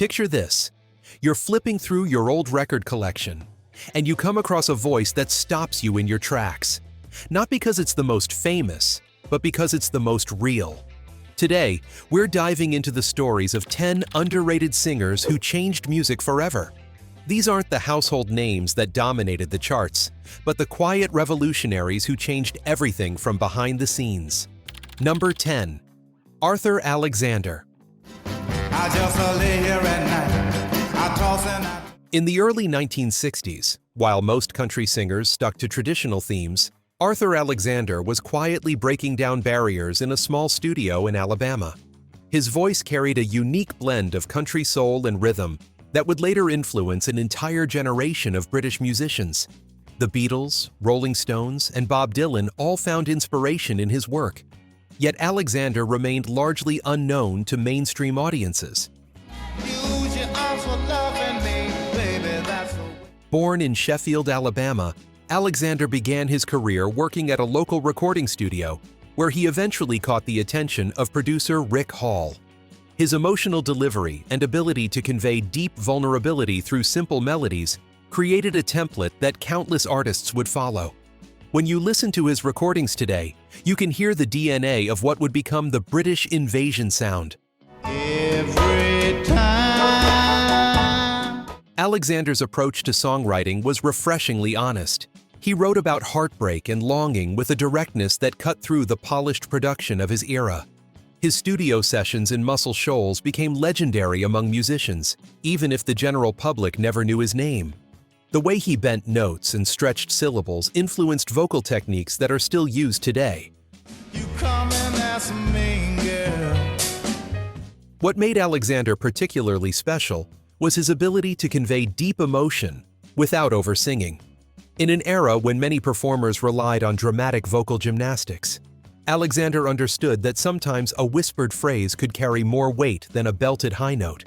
Picture this. You're flipping through your old record collection, and you come across a voice that stops you in your tracks. Not because it's the most famous, but because it's the most real. Today, we're diving into the stories of 10 underrated singers who changed music forever. These aren't the household names that dominated the charts, but the quiet revolutionaries who changed everything from behind the scenes. Number 10. Arthur Alexander. I just lay here at night. I toss and I... In the early 1960s, while most country singers stuck to traditional themes, Arthur Alexander was quietly breaking down barriers in a small studio in Alabama. His voice carried a unique blend of country soul and rhythm that would later influence an entire generation of British musicians. The Beatles, Rolling Stones, and Bob Dylan all found inspiration in his work. Yet Alexander remained largely unknown to mainstream audiences. Use your arms for loving me, baby, that's the... Born in Sheffield, Alabama, Alexander began his career working at a local recording studio, where he eventually caught the attention of producer Rick Hall. His emotional delivery and ability to convey deep vulnerability through simple melodies created a template that countless artists would follow. When you listen to his recordings today, you can hear the DNA of what would become the British invasion sound. Every time. Alexander's approach to songwriting was refreshingly honest. He wrote about heartbreak and longing with a directness that cut through the polished production of his era. His studio sessions in Muscle Shoals became legendary among musicians, even if the general public never knew his name. The way he bent notes and stretched syllables influenced vocal techniques that are still used today. You come and ask me, girl. What made Alexander particularly special was his ability to convey deep emotion without over-singing. In an era when many performers relied on dramatic vocal gymnastics, Alexander understood that sometimes a whispered phrase could carry more weight than a belted high note.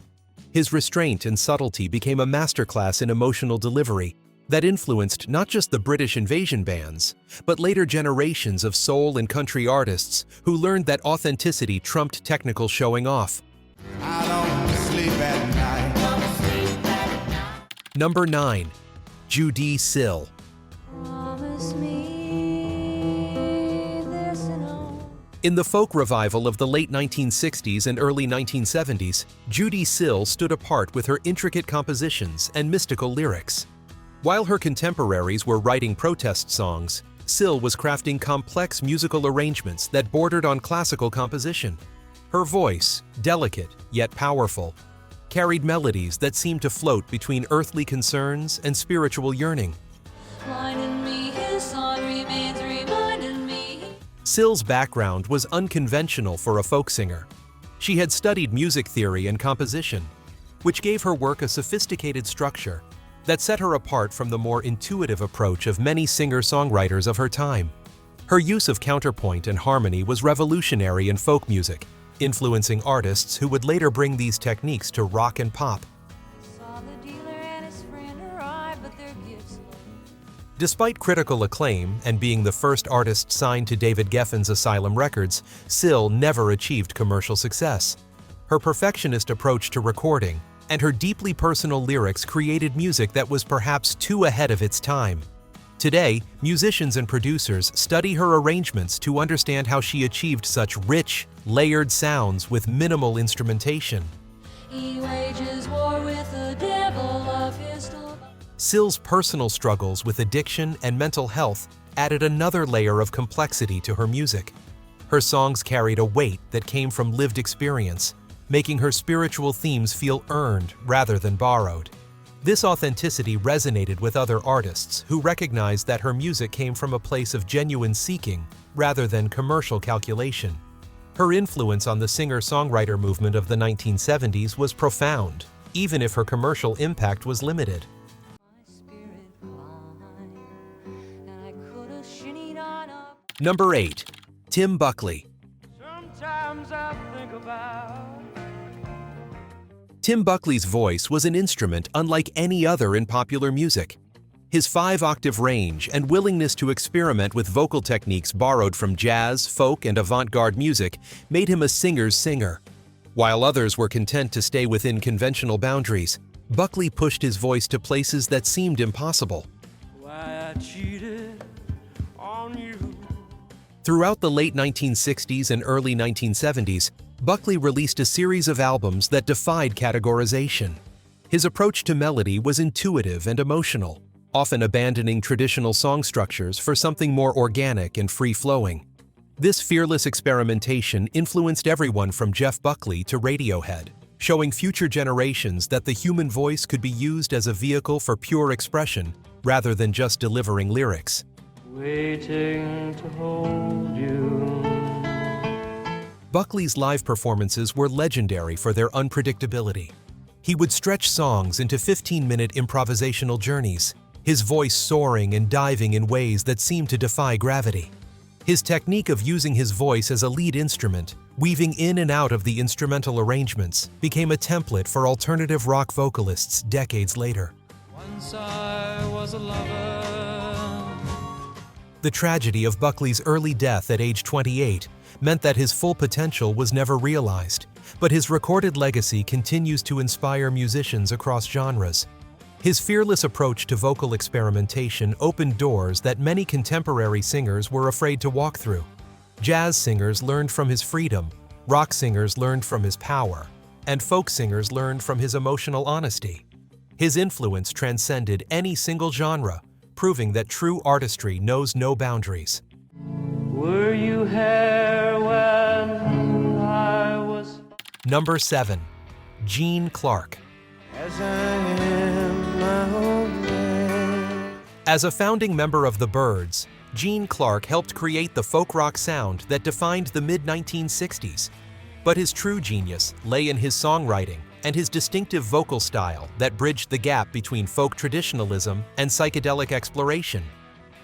His restraint and subtlety became a masterclass in emotional delivery that influenced not just the British invasion bands, but later generations of soul and country artists who learned that authenticity trumped technical showing off. I don't sleep at night. Number 9. Judy Sill. In the folk revival of the late 1960s and early 1970s, Judy Sill stood apart with her intricate compositions and mystical lyrics. While her contemporaries were writing protest songs, Sill was crafting complex musical arrangements that bordered on classical composition. Her voice, delicate yet powerful, carried melodies that seemed to float between earthly concerns and spiritual yearning. Sill's background was unconventional for a folk singer. She had studied music theory and composition, which gave her work a sophisticated structure that set her apart from the more intuitive approach of many singer-songwriters of her time. Her use of counterpoint and harmony was revolutionary in folk music, influencing artists who would later bring these techniques to rock and pop. Despite critical acclaim and being the first artist signed to David Geffen's Asylum Records, Sill never achieved commercial success. Her perfectionist approach to recording and her deeply personal lyrics created music that was perhaps too ahead of its time. Today, musicians and producers study her arrangements to understand how she achieved such rich, layered sounds with minimal instrumentation. He wages war with the devil of his door. Sill's personal struggles with addiction and mental health added another layer of complexity to her music. Her songs carried a weight that came from lived experience, making her spiritual themes feel earned rather than borrowed. This authenticity resonated with other artists who recognized that her music came from a place of genuine seeking rather than commercial calculation. Her influence on the singer-songwriter movement of the 1970s was profound, even if her commercial impact was limited. Number 8. Tim Buckley. Sometimes I think about... Tim Buckley's voice was an instrument unlike any other in popular music. His 5-octave range and willingness to experiment with vocal techniques borrowed from jazz, folk, and avant-garde music made him a singer's singer. While others were content to stay within conventional boundaries, Buckley pushed his voice to places that seemed impossible. Why I cheated on you. Throughout the late 1960s and early 1970s, Buckley released a series of albums that defied categorization. His approach to melody was intuitive and emotional, often abandoning traditional song structures for something more organic and free-flowing. This fearless experimentation influenced everyone from Jeff Buckley to Radiohead, showing future generations that the human voice could be used as a vehicle for pure expression rather than just delivering lyrics. Waiting to hold you. Buckley's live performances were legendary for their unpredictability. He would stretch songs into 15-minute improvisational journeys, his voice soaring and diving in ways that seemed to defy gravity. His technique of using his voice as a lead instrument, weaving in and out of the instrumental arrangements, became a template for alternative rock vocalists decades later. Once I was a lover. The tragedy of Buckley's early death at age 28 meant that his full potential was never realized, but his recorded legacy continues to inspire musicians across genres. His fearless approach to vocal experimentation opened doors that many contemporary singers were afraid to walk through. Jazz singers learned from his freedom, rock singers learned from his power, and folk singers learned from his emotional honesty. His influence transcended any single genre, proving that true artistry knows no boundaries. Were you here when I was? Number 7. Gene Clark. As I am my own man. As a founding member of the Byrds, Gene Clark helped create the folk rock sound that defined the mid-1960s. But his true genius lay in his songwriting and his distinctive vocal style that bridged the gap between folk traditionalism and psychedelic exploration.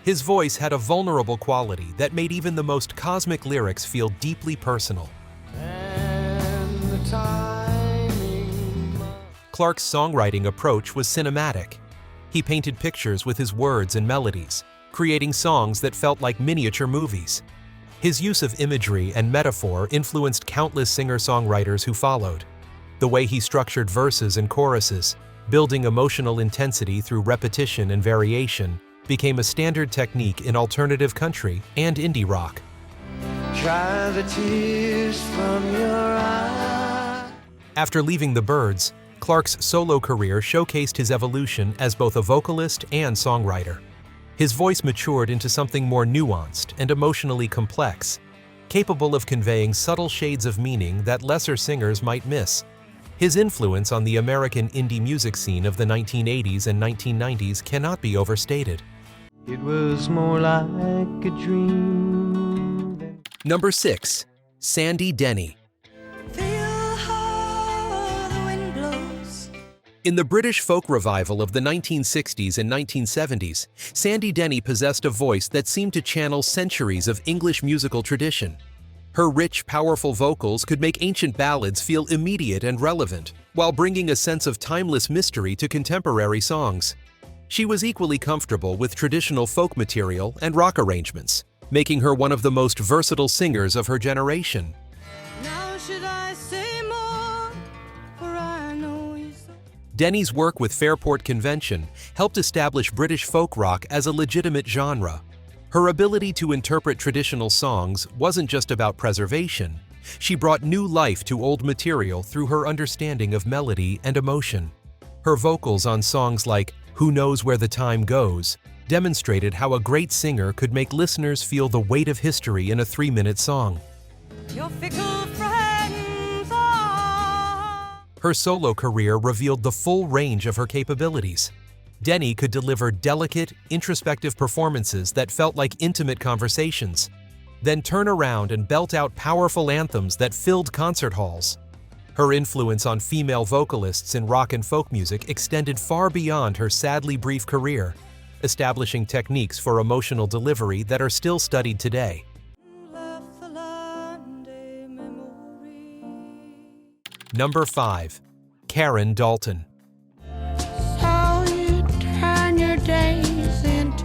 His voice had a vulnerable quality that made even the most cosmic lyrics feel deeply personal. And the timing. Clark's songwriting approach was cinematic. He painted pictures with his words and melodies, creating songs that felt like miniature movies. His use of imagery and metaphor influenced countless singer-songwriters who followed. The way he structured verses and choruses, building emotional intensity through repetition and variation, became a standard technique in alternative country and indie rock. Dry the tears from your eyes. After leaving the Byrds, Clark's solo career showcased his evolution as both a vocalist and songwriter. His voice matured into something more nuanced and emotionally complex, capable of conveying subtle shades of meaning that lesser singers might miss. His influence on the American indie music scene of the 1980s and 1990s cannot be overstated. It was more like a dream. Number 6. Sandy Denny. Feel how the wind blows. In the British folk revival of the 1960s and 1970s, Sandy Denny possessed a voice that seemed to channel centuries of English musical tradition. Her rich, powerful vocals could make ancient ballads feel immediate and relevant, while bringing a sense of timeless mystery to contemporary songs. She was equally comfortable with traditional folk material and rock arrangements, making her one of the most versatile singers of her generation. Now should I say more? For I know you so. Denny's work with Fairport Convention helped establish British folk rock as a legitimate genre. Her ability to interpret traditional songs wasn't just about preservation. She brought new life to old material through her understanding of melody and emotion. Her vocals on songs like Who Knows Where the Time Goes demonstrated how a great singer could make listeners feel the weight of history in a 3-minute song. Your fickle friends are. Her solo career revealed the full range of her capabilities. Denny could deliver delicate, introspective performances that felt like intimate conversations, then turn around and belt out powerful anthems that filled concert halls. Her influence on female vocalists in rock and folk music extended far beyond her sadly brief career, establishing techniques for emotional delivery that are still studied today. Left the land a memory. Number 5. Karen Dalton. How you turn your days into.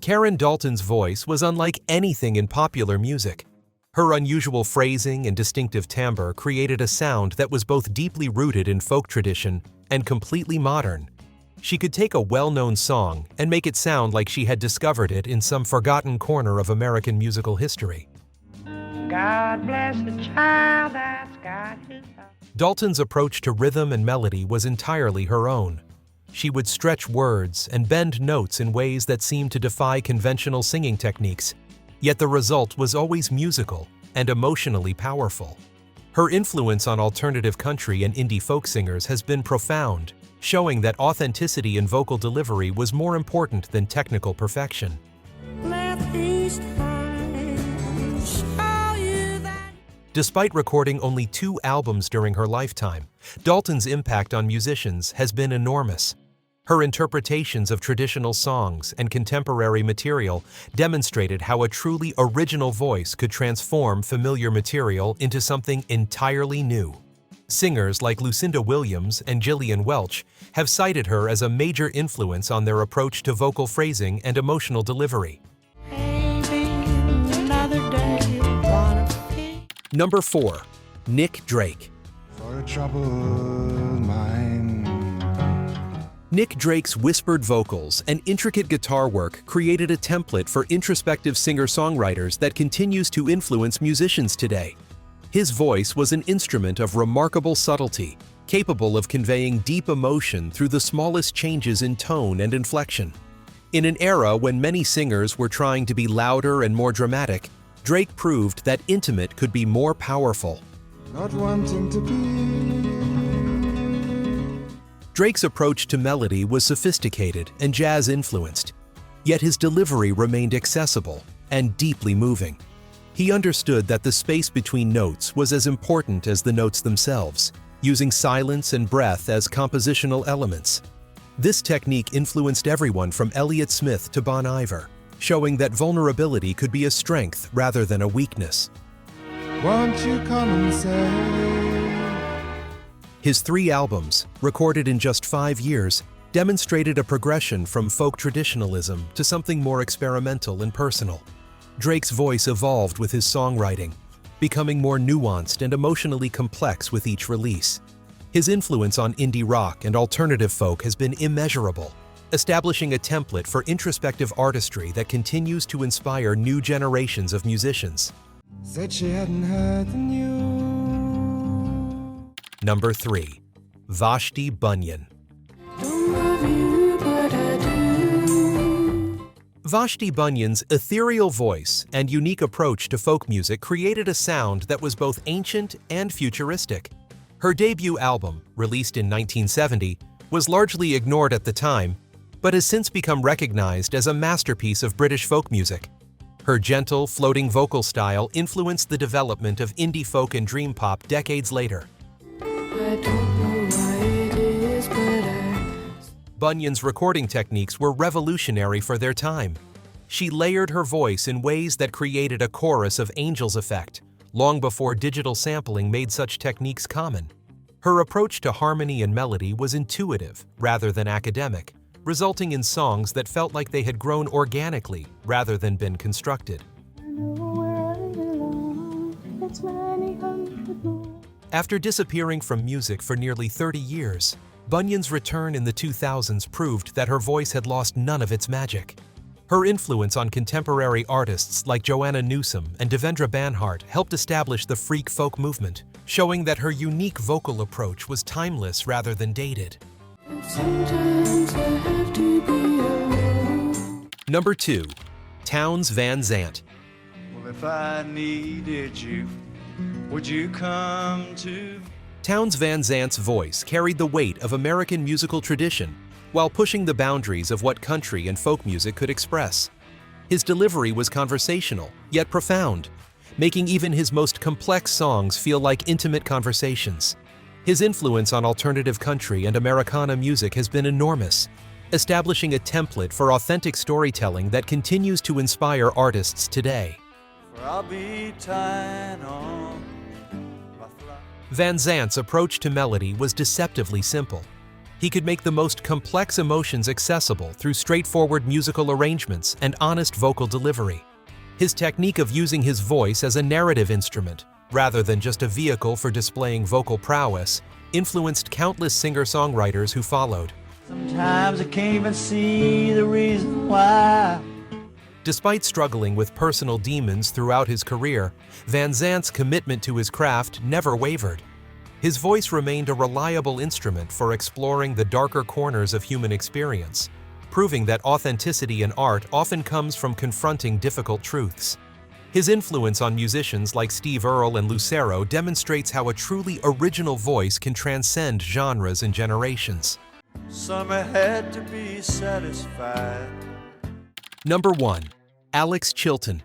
Karen Dalton's voice was unlike anything in popular music. Her unusual phrasing and distinctive timbre created a sound that was both deeply rooted in folk tradition and completely modern. She could take a well-known song and make it sound like she had discovered it in some forgotten corner of American musical history. God bless the child that's got his house. Dalton's approach to rhythm and melody was entirely her own. She would stretch words and bend notes in ways that seemed to defy conventional singing techniques, yet the result was always musical and emotionally powerful. Her influence on alternative country and indie folk singers has been profound, showing that authenticity in vocal delivery was more important than technical perfection. Despite recording only 2 albums during her lifetime, Dalton's impact on musicians has been enormous. Her interpretations of traditional songs and contemporary material demonstrated how a truly original voice could transform familiar material into something entirely new. Singers like Lucinda Williams and Gillian Welch have cited her as a major influence on their approach to vocal phrasing and emotional delivery. Number 4. Nick Drake. For a troubled mind. Nick Drake's whispered vocals and intricate guitar work created a template for introspective singer-songwriters that continues to influence musicians today. His voice was an instrument of remarkable subtlety, capable of conveying deep emotion through the smallest changes in tone and inflection. In an era when many singers were trying to be louder and more dramatic, Drake proved that intimate could be more powerful. Not wanting to be. Drake's approach to melody was sophisticated and jazz-influenced, yet his delivery remained accessible and deeply moving. He understood that the space between notes was as important as the notes themselves, using silence and breath as compositional elements. This technique influenced everyone from Elliott Smith to Bon Iver, showing that vulnerability could be a strength rather than a weakness. Won't you come and say? His 3 albums, recorded in just 5 years, demonstrated a progression from folk traditionalism to something more experimental and personal. Drake's voice evolved with his songwriting, becoming more nuanced and emotionally complex with each release. His influence on indie rock and alternative folk has been immeasurable, establishing a template for introspective artistry that continues to inspire new generations of musicians. Said she hadn't heard the news. Number 3. Vashti Bunyan. Vashti Bunyan's ethereal voice and unique approach to folk music created a sound that was both ancient and futuristic. Her debut album, released in 1970, was largely ignored at the time, but has since become recognized as a masterpiece of British folk music. Her gentle, floating vocal style influenced the development of indie folk and dream pop decades later. Bunyan's recording techniques were revolutionary for their time. She layered her voice in ways that created a chorus of Angel's effect, long before digital sampling made such techniques common. Her approach to harmony and melody was intuitive rather than academic, resulting in songs that felt like they had grown organically rather than been constructed. After disappearing from music for nearly 30 years, Bunyan's return in the 2000s proved that her voice had lost none of its magic. Her influence on contemporary artists like Joanna Newsom and Devendra Banhart helped establish the freak folk movement, showing that her unique vocal approach was timeless rather than dated. Number 2. Townes Van Zandt. Well, if I needed you, would you come to? Townes Van Zandt's voice carried the weight of American musical tradition while pushing the boundaries of what country and folk music could express. His delivery was conversational, yet profound, making even his most complex songs feel like intimate conversations. His influence on alternative country and Americana music has been enormous, establishing a template for authentic storytelling that continues to inspire artists today. For I'll be tying on my fly. Van Zandt's approach to melody was deceptively simple. He could make the most complex emotions accessible through straightforward musical arrangements and honest vocal delivery. His technique of using his voice as a narrative instrument, rather than just a vehicle for displaying vocal prowess, influenced countless singer-songwriters who followed. Sometimes I can't even see the reason why. Despite struggling with personal demons throughout his career, Vanzant's commitment to his craft never wavered. His voice remained a reliable instrument for exploring the darker corners of human experience, proving that authenticity in art often comes from confronting difficult truths. His influence on musicians like Steve Earle and Lucero demonstrates how a truly original voice can transcend genres and generations. Summer had to be satisfied. Number 1. Alex Chilton.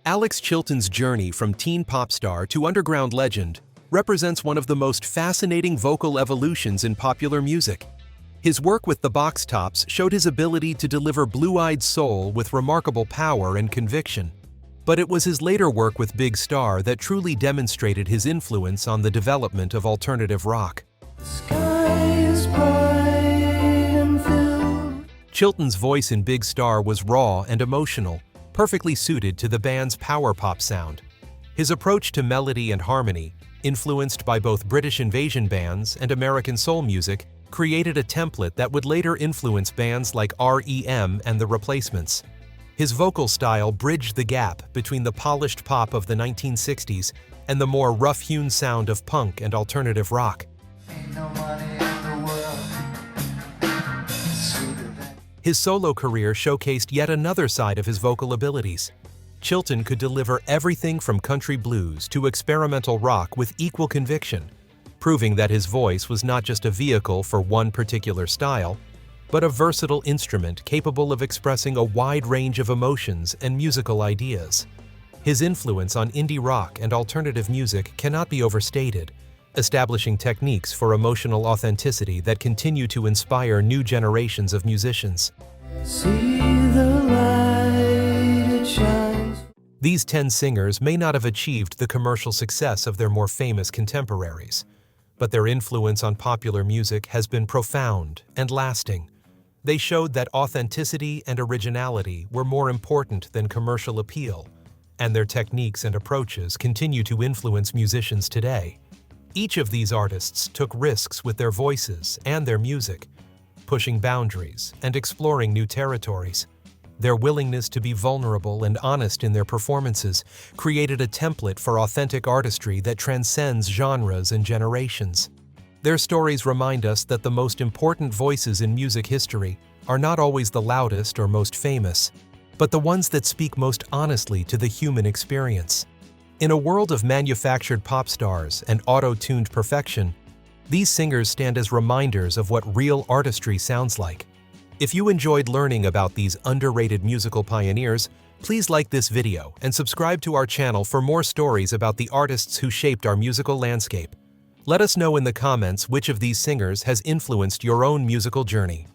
Alex Chilton's journey from teen pop star to underground legend represents one of the most fascinating vocal evolutions in popular music. His work with the Box Tops showed his ability to deliver blue-eyed soul with remarkable power and conviction. But it was his later work with Big Star that truly demonstrated his influence on the development of alternative rock. Chilton's voice in Big Star was raw and emotional, perfectly suited to the band's power pop sound. His approach to melody and harmony, influenced by both British invasion bands and American soul music, created a template that would later influence bands like R.E.M. and The Replacements. His vocal style bridged the gap between the polished pop of the 1960s and the more rough-hewn sound of punk and alternative rock. His solo career showcased yet another side of his vocal abilities. Chilton could deliver everything from country blues to experimental rock with equal conviction, proving that his voice was not just a vehicle for one particular style, but a versatile instrument capable of expressing a wide range of emotions and musical ideas. His influence on indie rock and alternative music cannot be overstated, establishing techniques for emotional authenticity that continue to inspire new generations of musicians. These 10 singers may not have achieved the commercial success of their more famous contemporaries, but their influence on popular music has been profound and lasting. They showed that authenticity and originality were more important than commercial appeal, and their techniques and approaches continue to influence musicians today. Each of these artists took risks with their voices and their music, pushing boundaries and exploring new territories. Their willingness to be vulnerable and honest in their performances created a template for authentic artistry that transcends genres and generations. Their stories remind us that the most important voices in music history are not always the loudest or most famous, but the ones that speak most honestly to the human experience. In a world of manufactured pop stars and auto-tuned perfection, these singers stand as reminders of what real artistry sounds like. If you enjoyed learning about these underrated musical pioneers, please like this video and subscribe to our channel for more stories about the artists who shaped our musical landscape. Let us know in the comments which of these singers has influenced your own musical journey.